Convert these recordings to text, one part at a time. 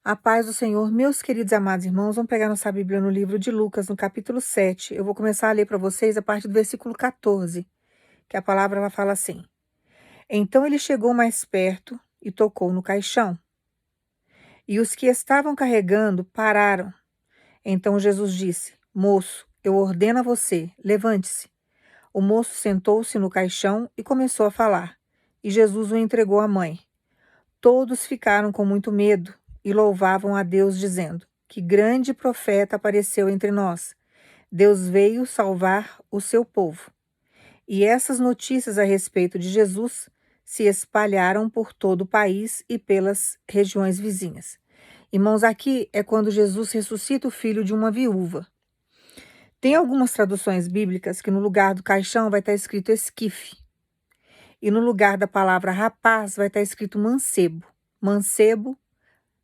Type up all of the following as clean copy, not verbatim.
A paz do Senhor, meus queridos e amados irmãos, vamos pegar nossa Bíblia no livro de Lucas, no capítulo 7. Eu vou começar a ler para vocês a partir do versículo 14, que a palavra ela fala assim: Então ele chegou mais perto e tocou no caixão. E os que estavam carregando pararam. Então Jesus disse: Moço, eu ordeno a você, levante-se. O moço sentou-se no caixão e começou a falar. E Jesus o entregou à mãe. Todos ficaram com muito medo e louvavam a Deus, dizendo: Que grande profeta apareceu entre nós. Deus veio salvar o seu povo. E essas notícias a respeito de Jesus se espalharam por todo o país e pelas regiões vizinhas. Irmãos, aqui é quando Jesus ressuscita o filho de uma viúva. Tem algumas traduções bíblicas que no lugar do caixão vai estar escrito esquife. E no lugar da palavra rapaz vai estar escrito mancebo. Mancebo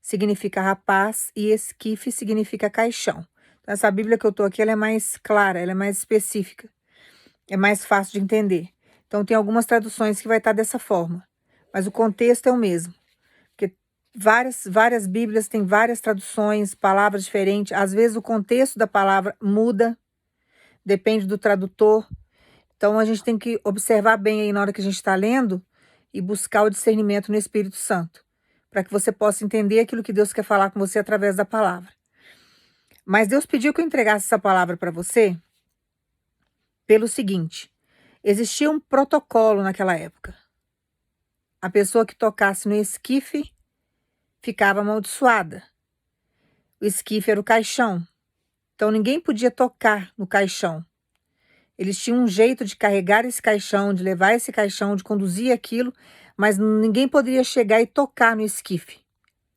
significa rapaz e esquife significa caixão. Então, essa Bíblia que eu estou aqui ela é mais clara, ela é mais específica, é mais fácil de entender. Então tem algumas traduções que vai estar dessa forma, mas o contexto é o mesmo. Porque várias Bíblias têm várias traduções, palavras diferentes. Às vezes o contexto da palavra muda, depende do tradutor. Então a gente tem que observar bem aí na hora que a gente está lendo e buscar o discernimento no Espírito Santo, para que você possa entender aquilo que Deus quer falar com você através da palavra. Mas Deus pediu que eu entregasse essa palavra para você pelo seguinte: existia um protocolo naquela época. A pessoa que tocasse no esquife ficava amaldiçoada. O esquife era o caixão. Então ninguém podia tocar no caixão. Eles tinham um jeito de carregar esse caixão, de levar esse caixão, de conduzir aquilo, mas ninguém poderia chegar e tocar no esquife,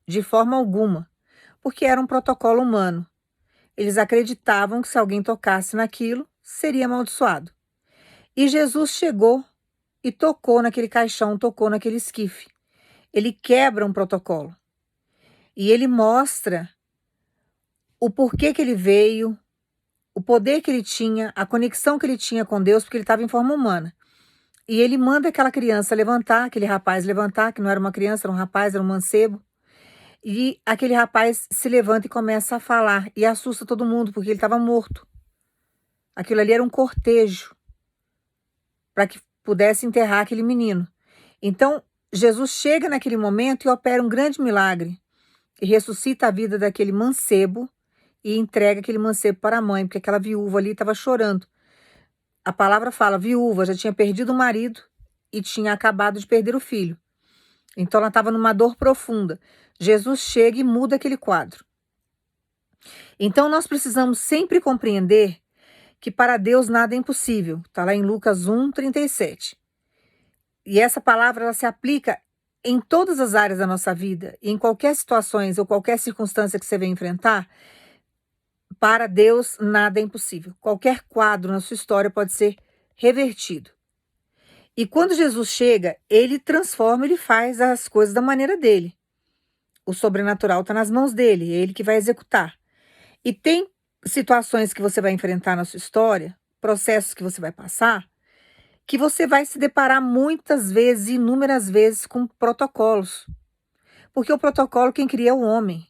de forma alguma, porque era um protocolo humano. Eles acreditavam que se alguém tocasse naquilo, seria amaldiçoado. E Jesus chegou e tocou naquele caixão, tocou naquele esquife. Ele quebra um protocolo. E ele mostra o porquê que ele veio, o poder que ele tinha, a conexão que ele tinha com Deus, porque ele estava em forma humana. E ele manda aquela criança levantar, aquele rapaz levantar, que não era uma criança, era um rapaz, era um mancebo. E aquele rapaz se levanta e começa a falar e assusta todo mundo, porque ele estava morto. Aquilo ali era um cortejo para que pudesse enterrar aquele menino. Então, Jesus chega naquele momento e opera um grande milagre e ressuscita a vida daquele mancebo e entrega aquele mancebo para a mãe, porque aquela viúva ali estava chorando. A palavra fala, viúva, já tinha perdido o marido e tinha acabado de perder o filho. Então ela estava numa dor profunda. Jesus chega e muda aquele quadro. Então nós precisamos sempre compreender que para Deus nada é impossível. Está lá em Lucas 1:37. E essa palavra ela se aplica em todas as áreas da nossa vida, e em qualquer situações ou qualquer circunstância que você venha enfrentar. Para Deus nada é impossível. Qualquer quadro na sua história pode ser revertido. E quando Jesus chega, ele transforma, ele faz as coisas da maneira dele. O sobrenatural está nas mãos dele, é ele que vai executar. E tem situações que você vai enfrentar na sua história, processos que você vai passar, que você vai se deparar muitas vezes, inúmeras vezes, com protocolos. Porque o protocolo quem cria é o homem.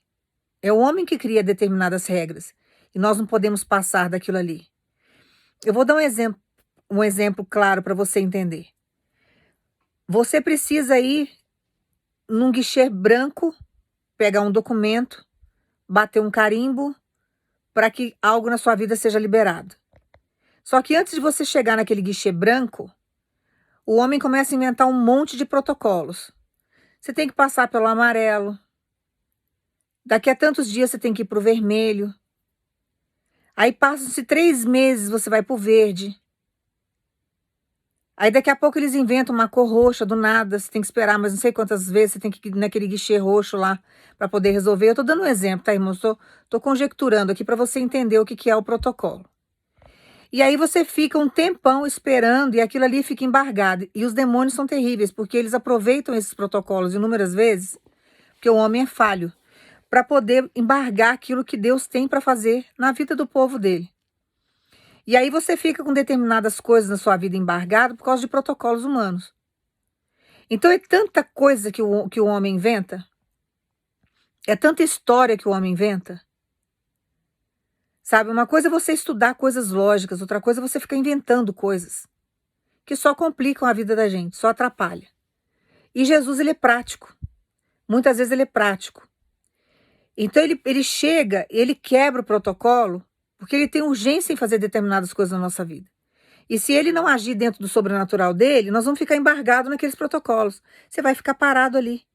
É o homem que cria determinadas regras. E nós não podemos passar daquilo ali. Eu vou dar um exemplo claro para você entender. Você precisa ir num guichê branco, pegar um documento, bater um carimbo, para que algo na sua vida seja liberado. Só que antes de você chegar naquele guichê branco, o homem começa a inventar um monte de protocolos. Você tem que passar pelo amarelo. Daqui a tantos dias você tem que ir para o vermelho. Aí passam-se 3 meses, você vai para o verde. Aí daqui a pouco eles inventam uma cor roxa do nada, você tem que esperar, mas não sei quantas vezes você tem que ir naquele guichê roxo lá para poder resolver. Eu tô dando um exemplo, tá, irmão? Tô conjecturando aqui para você entender o que é o protocolo. E aí você fica um tempão esperando e aquilo ali fica embargado. E os demônios são terríveis, porque eles aproveitam esses protocolos inúmeras vezes, porque o homem é falho, para poder embargar aquilo que Deus tem para fazer na vida do povo dele. E aí você fica com determinadas coisas na sua vida embargado por causa de protocolos humanos. Então é tanta coisa que o homem inventa. É tanta história que o homem inventa. Sabe, uma coisa é você estudar coisas lógicas, outra coisa é você ficar inventando coisas que só complicam a vida da gente, só atrapalha. E Jesus, ele é prático. Muitas vezes ele é prático. Então ele chega, ele quebra o protocolo, porque ele tem urgência em fazer determinadas coisas na nossa vida. E se ele não agir dentro do sobrenatural dele, nós vamos ficar embargados naqueles protocolos. Você vai ficar parado ali.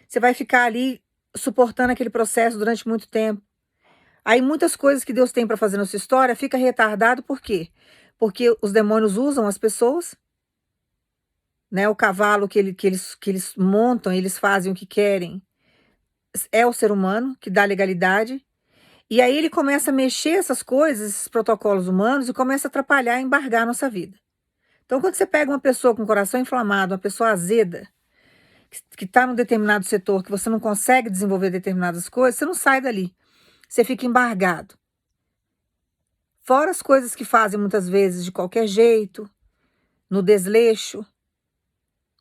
Você vai ficar ali suportando aquele processo durante muito tempo. Aí muitas coisas que Deus tem para fazer na sua história fica retardado, por quê? Porque os demônios usam as pessoas, né? O cavalo que eles montam, eles fazem o que querem. É o ser humano que dá legalidade. E aí ele começa a mexer essas coisas, esses protocolos humanos, e começa a atrapalhar, embargar a nossa vida. Então, quando você pega uma pessoa com o coração inflamado, uma pessoa azeda, que está num determinado setor, que você não consegue desenvolver determinadas coisas, você não sai dali. Você fica embargado. Fora as coisas que fazem muitas vezes de qualquer jeito, no desleixo,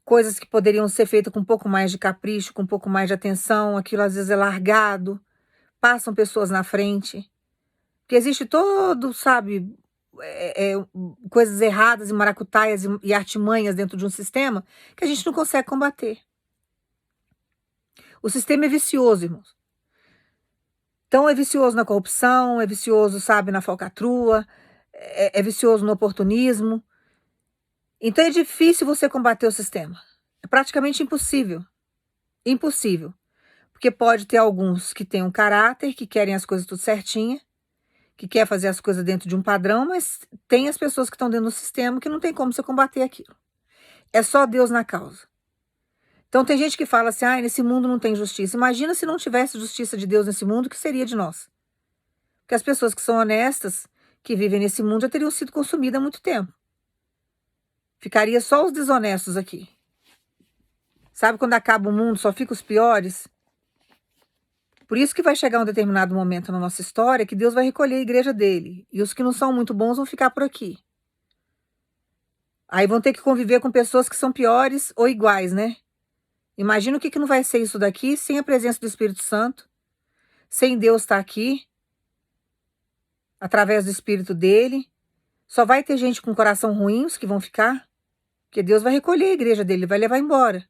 coisas que poderiam ser feitas com um pouco mais de capricho, com um pouco mais de atenção, aquilo às vezes é largado, passam pessoas na frente. Porque existe todo, sabe, coisas erradas e maracutaias e artimanhas dentro de um sistema que a gente não consegue combater. O sistema é vicioso, irmãos. Então é vicioso na corrupção, é vicioso, sabe, na falcatrua, é vicioso no oportunismo. Então é difícil você combater o sistema. É praticamente impossível. Impossível. Porque pode ter alguns que têm um caráter, que querem as coisas tudo certinha, que quer fazer as coisas dentro de um padrão, mas tem as pessoas que estão dentro do sistema que não tem como você combater aquilo. É só Deus na causa. Então tem gente que fala assim, nesse mundo não tem justiça. Imagina se não tivesse justiça de Deus nesse mundo, o que seria de nós? Porque as pessoas que são honestas, que vivem nesse mundo, já teriam sido consumidas há muito tempo. Ficaria só os desonestos aqui. Sabe quando acaba o mundo, só fica os piores? Por isso que vai chegar um determinado momento na nossa história que Deus vai recolher a igreja dele. E os que não são muito bons vão ficar por aqui. Aí vão ter que conviver com pessoas que são piores ou iguais, né? Imagina o que não vai ser isso daqui sem a presença do Espírito Santo, sem Deus estar aqui, através do Espírito dele. Só vai ter gente com coração ruim, os que vão ficar, porque Deus vai recolher a igreja dele, vai levar embora.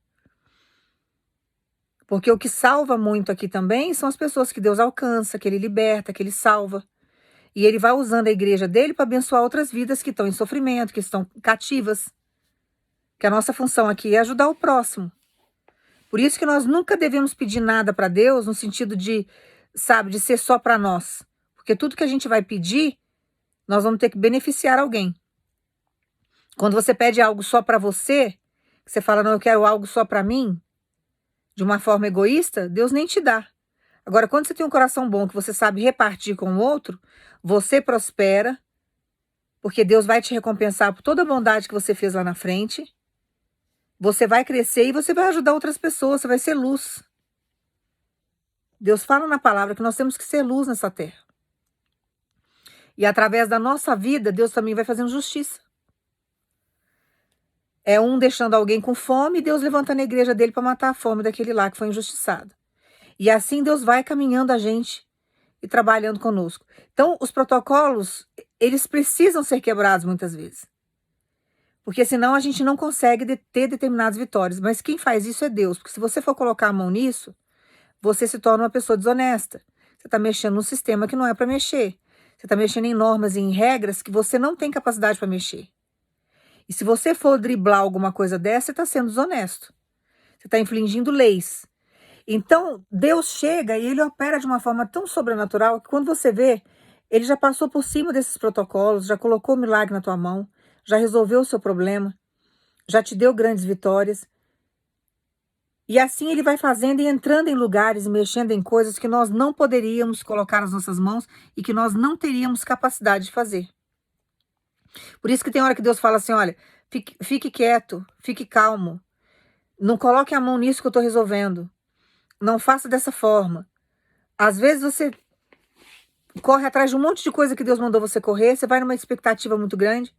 Porque o que salva muito aqui também são as pessoas que Deus alcança, que ele liberta, que ele salva. E ele vai usando a igreja dele para abençoar outras vidas que estão em sofrimento, que estão cativas. Que a nossa função aqui é ajudar o próximo. Por isso que nós nunca devemos pedir nada para Deus no sentido de, sabe, de ser só para nós. Porque tudo que a gente vai pedir, nós vamos ter que beneficiar alguém. Quando você pede algo só para você, que você fala, não, eu quero algo só para mim, de uma forma egoísta, Deus nem te dá. Agora, quando você tem um coração bom, que você sabe repartir com o outro, você prospera, porque Deus vai te recompensar por toda a bondade que você fez lá na frente. Você vai crescer e você vai ajudar outras pessoas, você vai ser luz. Deus fala na palavra que nós temos que ser luz nessa terra. E através da nossa vida, Deus também vai fazendo justiça. É um deixando alguém com fome e Deus levantando a igreja dele para matar a fome daquele lá que foi injustiçado. E assim Deus vai caminhando a gente e trabalhando conosco. Então, os protocolos, eles precisam ser quebrados muitas vezes. Porque senão a gente não consegue ter determinadas vitórias. Mas quem faz isso é Deus. Porque se você for colocar a mão nisso, você se torna uma pessoa desonesta. Você está mexendo num sistema que não é para mexer. Você está mexendo em normas e em regras que você não tem capacidade para mexer. E se você for driblar alguma coisa dessa, você está sendo desonesto. Você está infringindo leis. Então, Deus chega e ele opera de uma forma tão sobrenatural que quando você vê, ele já passou por cima desses protocolos, já colocou o milagre na tua mão, já resolveu o seu problema, já te deu grandes vitórias. E assim ele vai fazendo e entrando em lugares e mexendo em coisas que nós não poderíamos colocar nas nossas mãos e que nós não teríamos capacidade de fazer. Por isso que tem hora que Deus fala assim, olha, fique quieto, fique calmo, não coloque a mão nisso que eu estou resolvendo, não faça dessa forma. Às vezes você corre atrás de um monte de coisa que Deus mandou você correr, você vai numa expectativa muito grande,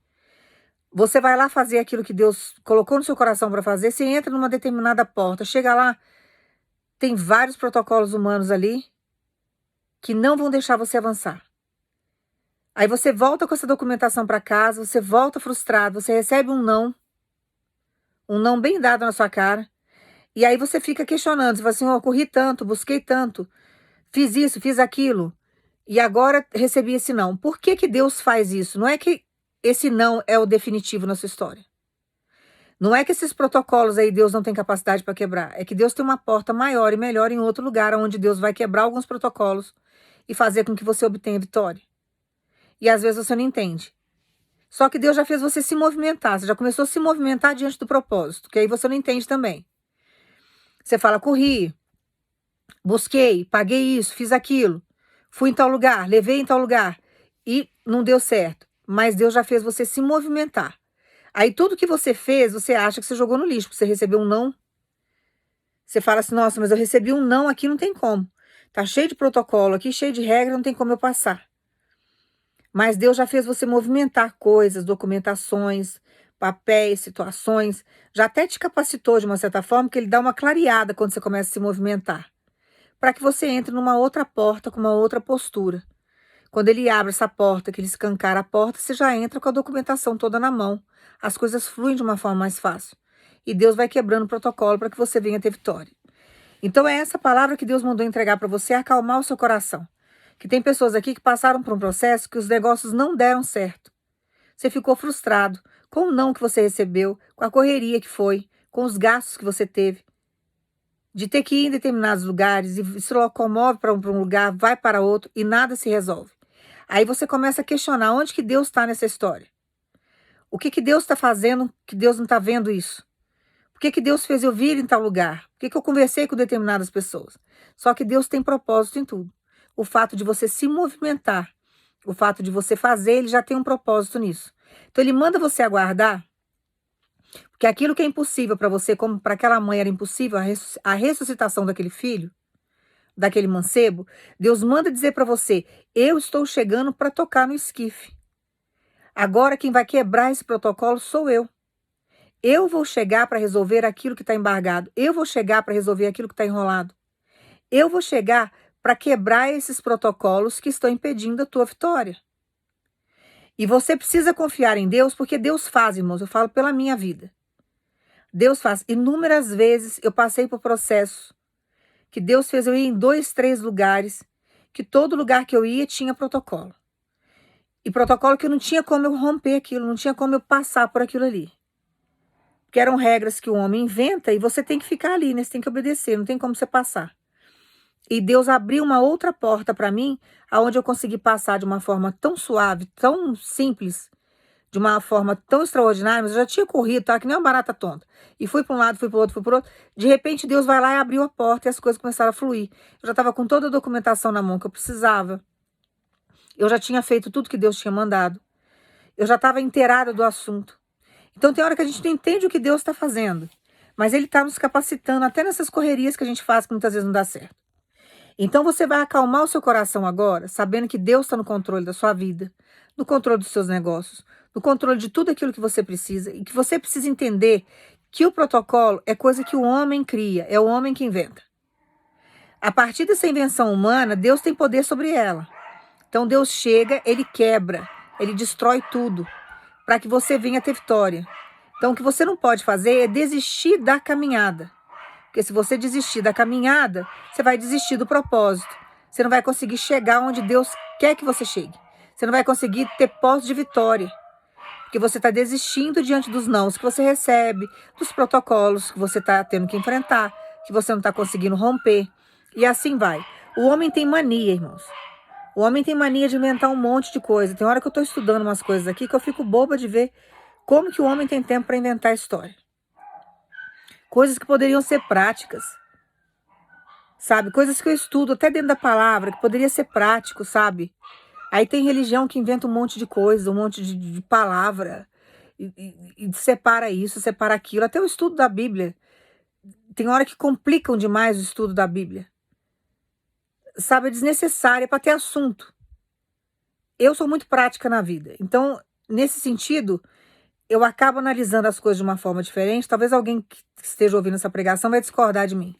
você vai lá fazer aquilo que Deus colocou no seu coração para fazer, você entra numa determinada porta, chega lá, tem vários protocolos humanos ali que não vão deixar você avançar. Aí você volta com essa documentação para casa, você volta frustrado, você recebe um não bem dado na sua cara, e aí você fica questionando, você fala assim, corri tanto, busquei tanto, fiz isso, fiz aquilo, e agora recebi esse não. Por que que Deus faz isso? Não é que esse não é o definitivo na sua história. Não é que esses protocolos aí Deus não tem capacidade para quebrar, é que Deus tem uma porta maior e melhor em outro lugar, onde Deus vai quebrar alguns protocolos e fazer com que você obtenha vitória. E às vezes você não entende. Só que Deus já fez você se movimentar, você já começou a se movimentar diante do propósito, que aí você não entende também. Você fala, corri, busquei, paguei isso, fiz aquilo, fui em tal lugar, levei em tal lugar, e não deu certo. Mas Deus já fez você se movimentar. Aí tudo que você fez, você acha que você jogou no lixo, porque você recebeu um não. Você fala assim, nossa, mas eu recebi um não aqui, não tem como. Tá cheio de protocolo aqui, cheio de regra, não tem como eu passar. Mas Deus já fez você movimentar coisas, documentações, papéis, situações. Já até te capacitou de uma certa forma, que ele dá uma clareada quando você começa a se movimentar. Para que você entre numa outra porta, com uma outra postura. Quando ele abre essa porta, que ele escancara a porta, você já entra com a documentação toda na mão. As coisas fluem de uma forma mais fácil. E Deus vai quebrando o protocolo para que você venha ter vitória. Então é essa palavra que Deus mandou entregar para você, acalmar o seu coração. Que tem pessoas aqui que passaram por um processo que os negócios não deram certo. Você ficou frustrado com o não que você recebeu, com a correria que foi, com os gastos que você teve, de ter que ir em determinados lugares e se locomove para um lugar, vai para outro e nada se resolve. Aí você começa a questionar onde que Deus está nessa história. O que que Deus está fazendo que Deus não está vendo isso? Por que que Deus fez eu vir em tal lugar? Por que que eu conversei com determinadas pessoas? Só que Deus tem propósito em tudo. O fato de você se movimentar, o fato de você fazer, ele já tem um propósito nisso. Então ele manda você aguardar, porque aquilo que é impossível para você, como para aquela mãe era impossível, a ressuscitação daquele filho, daquele mancebo, Deus manda dizer para você, eu estou chegando para tocar no esquife. Agora quem vai quebrar esse protocolo sou eu. Eu vou chegar para resolver aquilo que está embargado. Eu vou chegar para resolver aquilo que está enrolado. Eu vou chegar para quebrar esses protocolos que estão impedindo a tua vitória. E você precisa confiar em Deus, porque Deus faz, irmãos. Eu falo pela minha vida. Deus faz. Inúmeras vezes eu passei por processo que Deus fez eu ir em 2, 3 lugares, que todo lugar que eu ia tinha protocolo. E protocolo que eu não tinha como eu romper aquilo, não tinha como eu passar por aquilo ali. Que eram regras que o homem inventa e você tem que ficar ali, né? Você tem que obedecer, não tem como você passar. E Deus abriu uma outra porta para mim, aonde eu consegui passar de uma forma tão suave, tão simples, de uma forma tão extraordinária, mas eu já tinha corrido, tá? Que nem uma barata tonta. E fui para um lado, fui para o outro, fui para o outro. De repente, Deus vai lá e abriu a porta e as coisas começaram a fluir. Eu já estava com toda a documentação na mão que eu precisava. Eu já tinha feito tudo que Deus tinha mandado. Eu já estava inteirada do assunto. Então tem hora que a gente não entende o que Deus está fazendo. Mas Ele está nos capacitando até nessas correrias que a gente faz que muitas vezes não dá certo. Então você vai acalmar o seu coração agora, sabendo que Deus está no controle da sua vida, no controle dos seus negócios, no controle de tudo aquilo que você precisa e que você precisa entender que o protocolo é coisa que o homem cria, é o homem que inventa. A partir dessa invenção humana, Deus tem poder sobre ela. Então Deus chega, Ele quebra, Ele destrói tudo, para que você venha ter vitória. Então o que você não pode fazer é desistir da caminhada. Porque se você desistir da caminhada, você vai desistir do propósito. Você não vai conseguir chegar onde Deus quer que você chegue. Você não vai conseguir ter posse de vitória. Porque você está desistindo diante dos nãos que você recebe, dos protocolos que você está tendo que enfrentar, que você não está conseguindo romper. E assim vai. O homem tem mania, irmãos. O homem tem mania de inventar um monte de coisa. Tem hora que eu estou estudando umas coisas aqui que eu fico boba de ver como que o homem tem tempo para inventar história. Coisas que poderiam ser práticas, sabe? Coisas que eu estudo até dentro da palavra, que poderia ser prático, sabe? Aí tem religião que inventa um monte de coisa, um monte de palavra, e separa isso, separa aquilo. Até o estudo da Bíblia. Tem hora que complicam demais o estudo da Bíblia. Sabe, é desnecessário, é para ter assunto. Eu sou muito prática na vida. Então, nesse sentido, eu acabo analisando as coisas de uma forma diferente. Talvez alguém que esteja ouvindo essa pregação vai discordar de mim.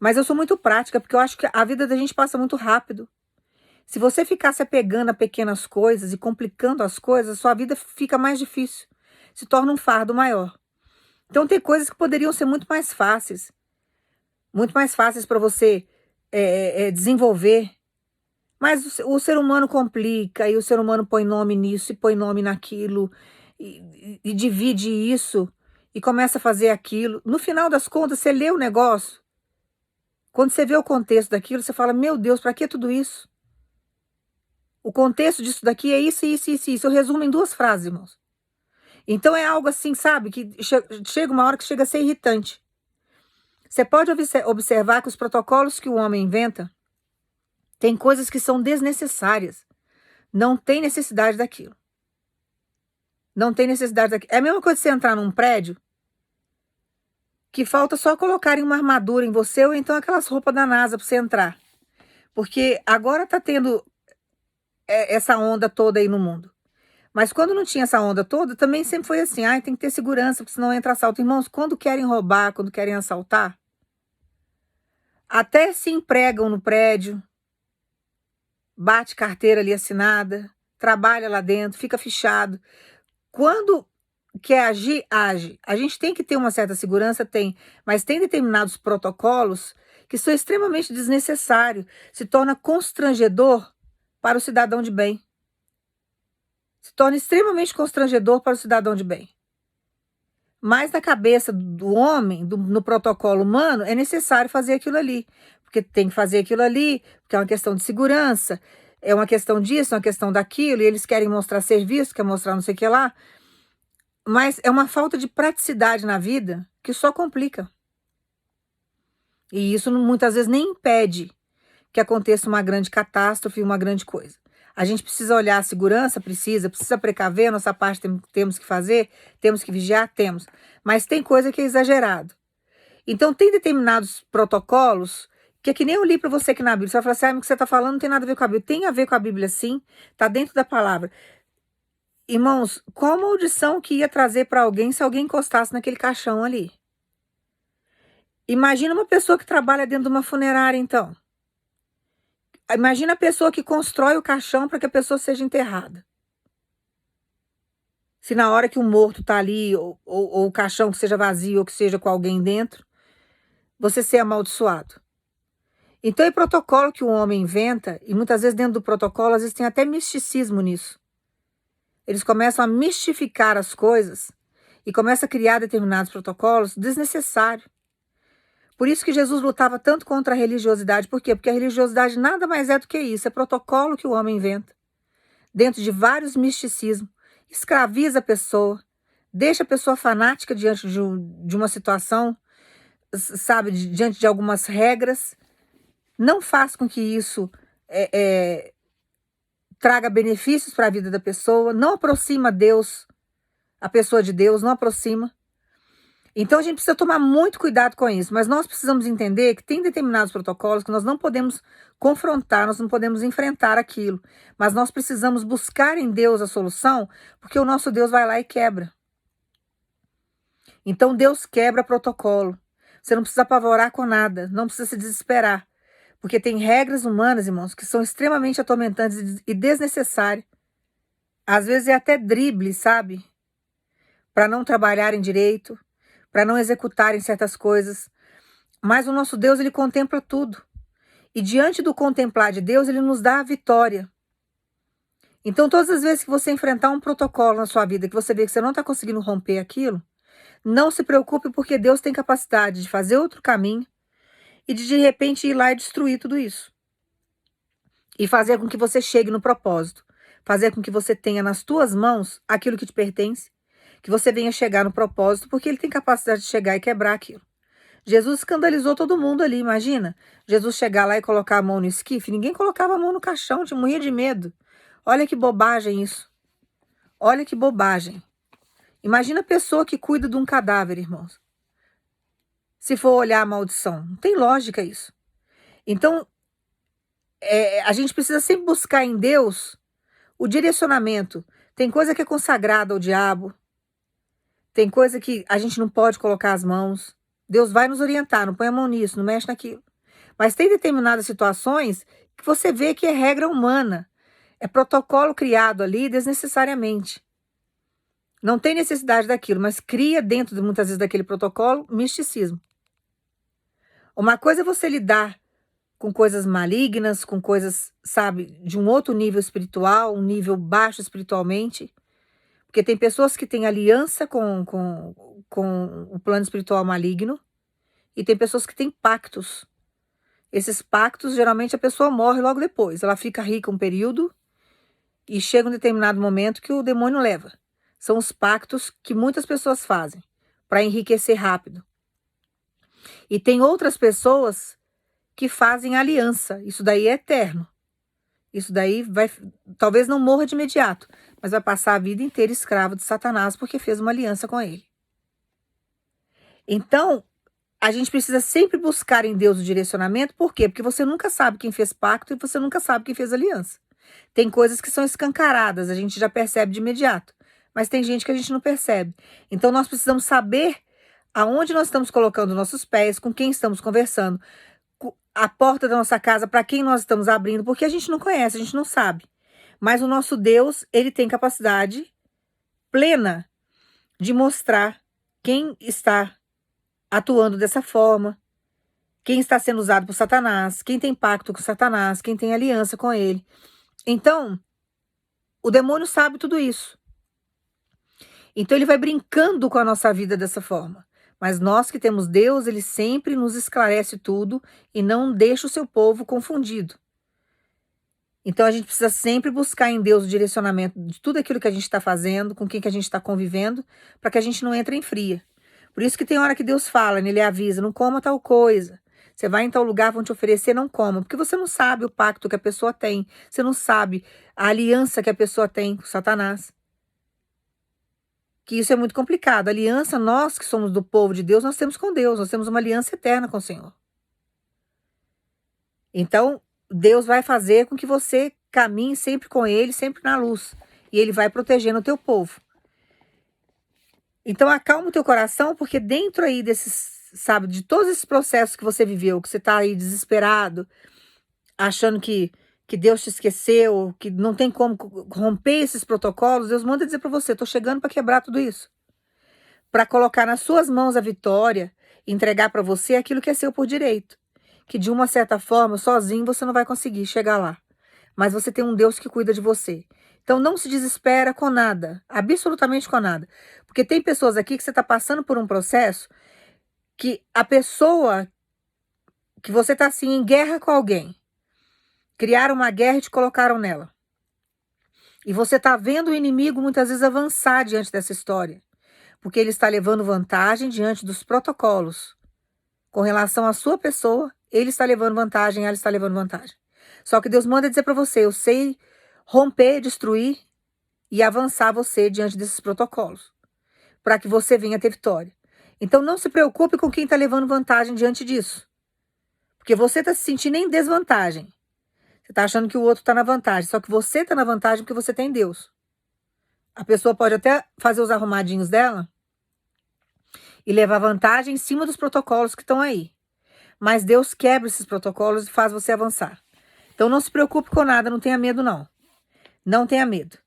Mas eu sou muito prática, porque eu acho que a vida da gente passa muito rápido. Se você ficar se apegando a pequenas coisas e complicando as coisas, sua vida fica mais difícil, se torna um fardo maior. Então tem coisas que poderiam ser muito mais fáceis para você desenvolver, mas o ser humano complica, e o ser humano põe nome nisso e põe nome naquilo, e divide isso, e começa a fazer aquilo. No final das contas, você lê o negócio, quando você vê o contexto daquilo, você fala, meu Deus, para que tudo isso? O contexto disso daqui é isso, isso, isso, isso. Eu resumo em 2 frases, irmãos. Então é algo assim, sabe, que chega uma hora que chega a ser irritante. Você pode observar que os protocolos que o homem inventa tem coisas que são desnecessárias. Não tem necessidade daquilo. Não tem necessidade daquilo. É a mesma coisa de você entrar num prédio que falta só colocarem uma armadura em você ou então aquelas roupas da NASA para você entrar. Porque agora tá tendo essa onda toda aí no mundo. Mas quando não tinha essa onda toda, também sempre foi assim, ai, tem que ter segurança, porque senão entra assalto. Irmãos, quando querem roubar, quando querem assaltar, até se empregam no prédio, bate carteira ali assinada, trabalha lá dentro, fica fichado. Quando quer agir, age. A gente tem que ter uma certa segurança, tem, mas tem determinados protocolos que são extremamente desnecessários, se torna constrangedor para o cidadão de bem. Se torna extremamente constrangedor para o cidadão de bem. Mas na cabeça do homem, no protocolo humano, é necessário fazer aquilo ali. Porque tem que fazer aquilo ali, porque é uma questão de segurança, é uma questão disso, é uma questão daquilo, e eles querem mostrar serviço, querem mostrar não sei o que lá. Mas é uma falta de praticidade na vida que só complica. E isso muitas vezes nem impede que aconteça uma grande catástrofe, uma grande coisa. A gente precisa olhar a segurança, precisa precaver, a nossa parte temos que fazer, temos que vigiar, temos. Mas tem coisa que é exagerado. Então tem determinados protocolos que é que nem eu li para você aqui na Bíblia. Você vai falar assim, o que você está falando não tem nada a ver com a Bíblia. Tem a ver com a Bíblia sim, está dentro da palavra. Irmãos, qual maldição que ia trazer para alguém se alguém encostasse naquele caixão ali? Imagina uma pessoa que trabalha dentro de uma funerária, então. Imagina a pessoa que constrói o caixão para que a pessoa seja enterrada. Se na hora que o morto está ali, ou o caixão que seja vazio, ou que seja com alguém dentro, você ser amaldiçoado. Então é protocolo que o homem inventa, e muitas vezes dentro do protocolo, às vezes tem até misticismo nisso. Eles começam a mistificar as coisas e começam a criar determinados protocolos desnecessários. Por isso que Jesus lutava tanto contra a religiosidade. Por quê? Porque a religiosidade nada mais é do que isso. É protocolo que o homem inventa. Dentro de vários misticismos. Escraviza a pessoa. Deixa a pessoa fanática diante de uma situação. Sabe? Diante de algumas regras. Não faz com que isso traga benefícios para a vida da pessoa. Não aproxima Deus. A pessoa de Deus. Não aproxima. Então a gente precisa tomar muito cuidado com isso, mas nós precisamos entender que tem determinados protocolos que nós não podemos confrontar, nós não podemos enfrentar aquilo, mas nós precisamos buscar em Deus a solução, porque o nosso Deus vai lá e quebra. Então Deus quebra protocolo. Você não precisa apavorar com nada, não precisa se desesperar, porque tem regras humanas, irmãos, que são extremamente atormentantes e desnecessárias. Às vezes é até drible, sabe? Para não trabalharem direito, para não executarem certas coisas. Mas o nosso Deus, ele contempla tudo. E diante do contemplar de Deus, ele nos dá a vitória. Então, todas as vezes que você enfrentar um protocolo na sua vida, que você vê que você não está conseguindo romper aquilo, não se preocupe, porque Deus tem capacidade de fazer outro caminho e de repente ir lá e destruir tudo isso. E fazer com que você chegue no propósito. Fazer com que você tenha nas tuas mãos aquilo que te pertence, que você venha chegar no propósito, porque ele tem capacidade de chegar e quebrar aquilo. Jesus escandalizou todo mundo ali, imagina. Jesus chegar lá e colocar a mão no esquife, ninguém colocava a mão no caixão, tinha morria de medo. Olha que bobagem isso. Olha que bobagem. Imagina a pessoa que cuida de um cadáver, irmãos. Se for olhar a maldição, não tem lógica isso. Então, a gente precisa sempre buscar em Deus o direcionamento. Tem coisa que é consagrada ao diabo. Tem coisa que a gente não pode colocar as mãos. Deus vai nos orientar, não põe a mão nisso, não mexe naquilo. Mas tem determinadas situações que você vê que é regra humana, é protocolo criado ali desnecessariamente. Não tem necessidade daquilo, mas cria dentro, muitas vezes, daquele protocolo, misticismo. Uma coisa é você lidar com coisas malignas, com coisas, sabe, de um outro nível espiritual, um nível baixo espiritualmente, porque tem pessoas que têm aliança com o plano espiritual maligno, e tem pessoas que têm pactos. Esses pactos, geralmente, a pessoa morre logo depois. Ela fica rica um período e chega um determinado momento que o demônio leva. São os pactos que muitas pessoas fazem para enriquecer rápido. E tem outras pessoas que fazem aliança. Isso daí é eterno. Isso daí vai, talvez não morra de imediato, mas vai passar a vida inteira escravo de Satanás porque fez uma aliança com ele. Então, a gente precisa sempre buscar em Deus o direcionamento. Por quê? Porque você nunca sabe quem fez pacto e você nunca sabe quem fez aliança. Tem coisas que são escancaradas, a gente já percebe de imediato, mas tem gente que a gente não percebe. Então nós precisamos saber aonde nós estamos colocando nossos pés, com quem estamos conversando, a porta da nossa casa, para quem nós estamos abrindo, porque a gente não conhece, a gente não sabe. Mas o nosso Deus, ele tem capacidade plena de mostrar quem está atuando dessa forma, quem está sendo usado por Satanás, quem tem pacto com Satanás, quem tem aliança com ele. Então, o demônio sabe tudo isso. Então ele vai brincando com a nossa vida dessa forma. Mas nós que temos Deus, ele sempre nos esclarece tudo e não deixa o seu povo confundido. Então a gente precisa sempre buscar em Deus o direcionamento de tudo aquilo que a gente está fazendo, com quem que a gente está convivendo, para que a gente não entre em fria. Por isso que tem hora que Deus fala, né? Ele avisa, não coma tal coisa. Você vai em tal lugar, vão te oferecer, não coma. Porque você não sabe o pacto que a pessoa tem. Você não sabe a aliança que a pessoa tem com Satanás. Que isso é muito complicado. A aliança, nós que somos do povo de Deus, nós temos com Deus. Nós temos uma aliança eterna com o Senhor. Então, Deus vai fazer com que você caminhe sempre com Ele, sempre na luz. E Ele vai protegendo o teu povo. Então, acalma o teu coração, porque dentro aí desses, sabe, de todos esses processos que você viveu, que você tá aí desesperado, achando que Deus te esqueceu, que não tem como romper esses protocolos, Deus manda dizer para você, tô chegando para quebrar tudo isso. Para colocar nas suas mãos a vitória, entregar para você aquilo que é seu por direito. Que de uma certa forma, sozinho, você não vai conseguir chegar lá. Mas você tem um Deus que cuida de você. Então não se desespera com nada, absolutamente com nada. Porque tem pessoas aqui que você está passando por um processo que a pessoa que você está assim em guerra com alguém, criaram uma guerra e te colocaram nela. E você está vendo o inimigo muitas vezes avançar diante dessa história. Porque ele está levando vantagem diante dos protocolos. Com relação à sua pessoa, ele está levando vantagem, ela está levando vantagem. Só que Deus manda dizer para você, eu sei romper, destruir e avançar você diante desses protocolos, para que você venha ter vitória. Então não se preocupe com quem está levando vantagem diante disso, porque você está se sentindo em desvantagem. Você está achando que o outro está na vantagem, só que você está na vantagem porque você tem Deus. A pessoa pode até fazer os arrumadinhos dela e levar vantagem em cima dos protocolos que estão aí. Mas Deus quebra esses protocolos e faz você avançar. Então não se preocupe com nada, não tenha medo não. Não tenha medo,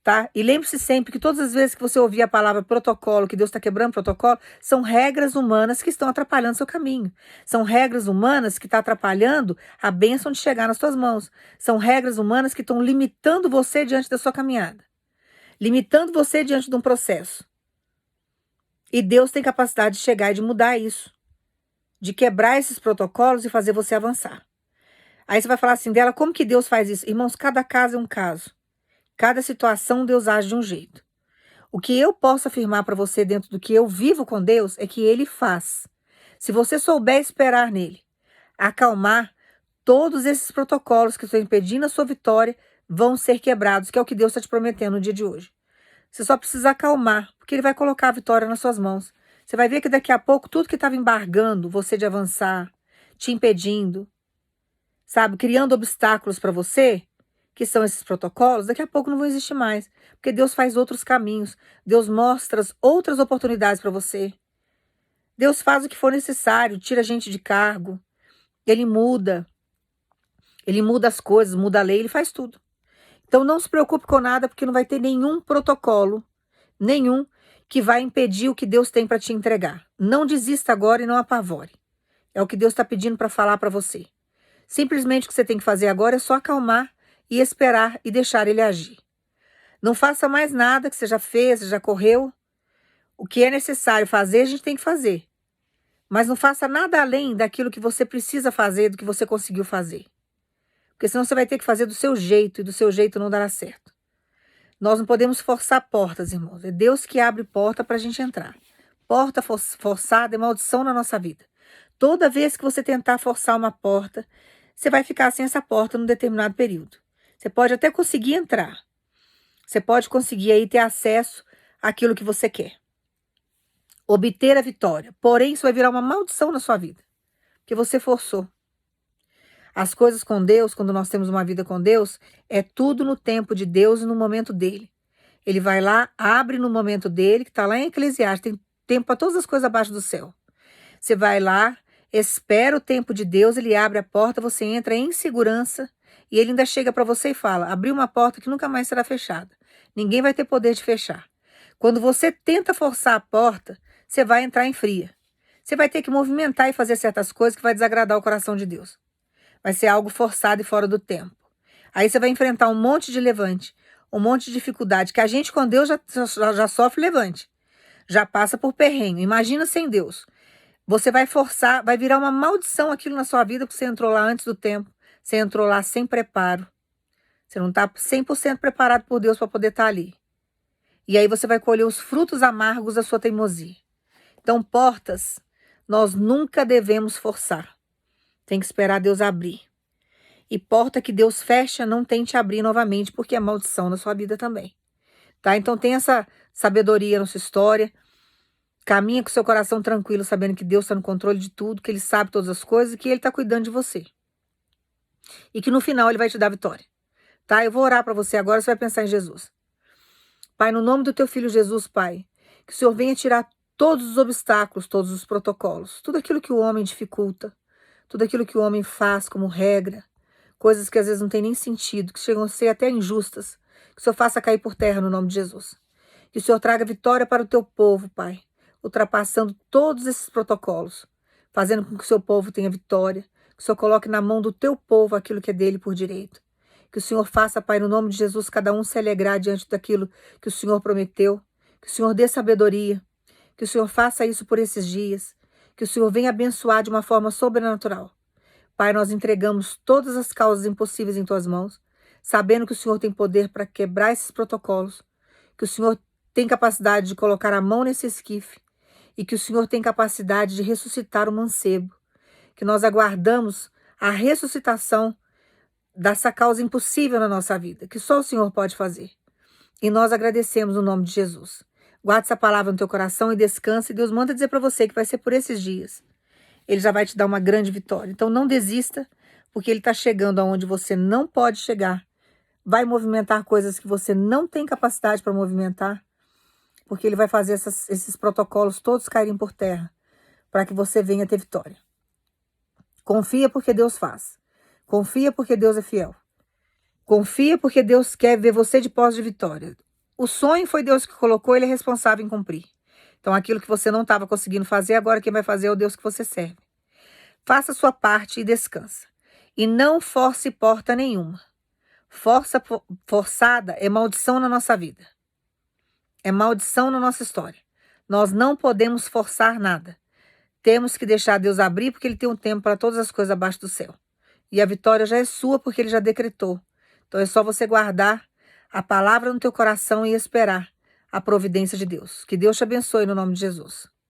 tá? E lembre-se sempre que todas as vezes que você ouvir a palavra protocolo, que Deus está quebrando protocolo, são regras humanas que estão atrapalhando seu caminho. São regras humanas que estão atrapalhando a bênção de chegar nas suas mãos. São regras humanas que estão limitando você diante da sua caminhada. Limitando você diante de um processo. E Deus tem capacidade de chegar e de mudar isso. De quebrar esses protocolos e fazer você avançar. Aí você vai falar assim dela, como que Deus faz isso? Irmãos, cada caso é um caso. Cada situação Deus age de um jeito. O que eu posso afirmar para você dentro do que eu vivo com Deus é que Ele faz. Se você souber esperar nele, acalmar, todos esses protocolos que estão impedindo a sua vitória vão ser quebrados, que é o que Deus está te prometendo no dia de hoje. Você só precisa acalmar, porque Ele vai colocar a vitória nas suas mãos. Você vai ver que daqui a pouco tudo que estava embargando você de avançar, te impedindo, sabe, criando obstáculos para você, que são esses protocolos, daqui a pouco não vão existir mais. Porque Deus faz outros caminhos. Deus mostra outras oportunidades para você. Deus faz o que for necessário, tira gente de cargo, Ele muda as coisas, muda a lei, ele faz tudo. Então não se preocupe com nada, porque não vai ter nenhum protocolo, nenhum, que vai impedir o que Deus tem para te entregar. Não desista agora e não apavore. É o que Deus está pedindo para falar para você. Simplesmente o que você tem que fazer agora é só acalmar e esperar e deixar ele agir. Não faça mais nada que você já fez, você já correu. O que é necessário fazer, a gente tem que fazer. Mas não faça nada além daquilo que você precisa fazer, do que você conseguiu fazer. Porque senão você vai ter que fazer do seu jeito, e do seu jeito não dará certo. Nós não podemos forçar portas, irmãos. É Deus que abre porta para a gente entrar. Porta forçada é maldição na nossa vida. Toda vez que você tentar forçar uma porta, você vai ficar sem essa porta num determinado período. Você pode até conseguir entrar. Você pode conseguir aí ter acesso àquilo que você quer. Obter a vitória. Porém, isso vai virar uma maldição na sua vida. Porque você forçou. As coisas com Deus, quando nós temos uma vida com Deus, é tudo no tempo de Deus e no momento dele. Ele vai lá, abre no momento dele, que está lá em Eclesiastes, tem tempo para todas as coisas abaixo do céu. Você vai lá, espera o tempo de Deus, ele abre a porta, você entra em segurança e ele ainda chega para você e fala: abriu uma porta que nunca mais será fechada. Ninguém vai ter poder de fechar. Quando você tenta forçar a porta, você vai entrar em fria. Você vai ter que movimentar e fazer certas coisas que vai desagradar o coração de Deus. Vai ser algo forçado e fora do tempo. Aí você vai enfrentar um monte de levante, um monte de dificuldade, que a gente com Deus já sofre levante. Já passa por perrengue. Imagina sem Deus. Você vai forçar, vai virar uma maldição aquilo na sua vida, porque você entrou lá antes do tempo. Você entrou lá sem preparo. Você não está 100% preparado por Deus para poder estar ali. E aí você vai colher os frutos amargos da sua teimosia. Então, portas, nós nunca devemos forçar. Tem que esperar Deus abrir. E porta que Deus fecha, não tente abrir novamente, porque é maldição na sua vida também. Tá? Então, tem essa sabedoria na sua história. Caminha com seu coração tranquilo, sabendo que Deus está no controle de tudo, que Ele sabe todas as coisas e que Ele está cuidando de você. E que no final Ele vai te dar vitória. Tá? Eu vou orar para você agora, você vai pensar em Jesus. Pai, no nome do Teu Filho Jesus, Pai, que o Senhor venha tirar todos os obstáculos, todos os protocolos, tudo aquilo que o homem dificulta, tudo aquilo que o homem faz como regra, coisas que às vezes não tem nem sentido, que chegam a ser até injustas, que o Senhor faça cair por terra no nome de Jesus. Que o Senhor traga vitória para o Teu povo, Pai, ultrapassando todos esses protocolos, fazendo com que o seu povo tenha vitória, que o Senhor coloque na mão do Teu povo aquilo que é dele por direito. Que o Senhor faça, Pai, no nome de Jesus, cada um se alegrar diante daquilo que o Senhor prometeu, que o Senhor dê sabedoria, que o Senhor faça isso por esses dias, que o Senhor venha abençoar de uma forma sobrenatural. Pai, nós entregamos todas as causas impossíveis em Tuas mãos, sabendo que o Senhor tem poder para quebrar esses protocolos, que o Senhor tem capacidade de colocar a mão nesse esquife e que o Senhor tem capacidade de ressuscitar o mancebo, que nós aguardamos a ressuscitação dessa causa impossível na nossa vida, que só o Senhor pode fazer. E nós agradecemos no nome de Jesus. Guarde essa palavra no teu coração e descanse. Deus manda dizer para você que vai ser por esses dias. Ele já vai te dar uma grande vitória. Então não desista, porque Ele está chegando aonde você não pode chegar. Vai movimentar coisas que você não tem capacidade para movimentar, porque Ele vai fazer esses protocolos todos caírem por terra, para que você venha ter vitória. Confia porque Deus faz. Confia porque Deus é fiel. Confia porque Deus quer ver você de posse de vitória. O sonho foi Deus que colocou, Ele é responsável em cumprir. Então aquilo que você não estava conseguindo fazer, agora quem vai fazer é o Deus que você serve. Faça a sua parte e descansa. E não force porta nenhuma. Força forçada é maldição na nossa vida. É maldição na nossa história. Nós não podemos forçar nada. Temos que deixar Deus abrir, porque Ele tem um tempo para todas as coisas abaixo do céu. E a vitória já é sua, porque Ele já decretou. Então é só você guardar a palavra no teu coração e esperar a providência de Deus. Que Deus te abençoe no nome de Jesus.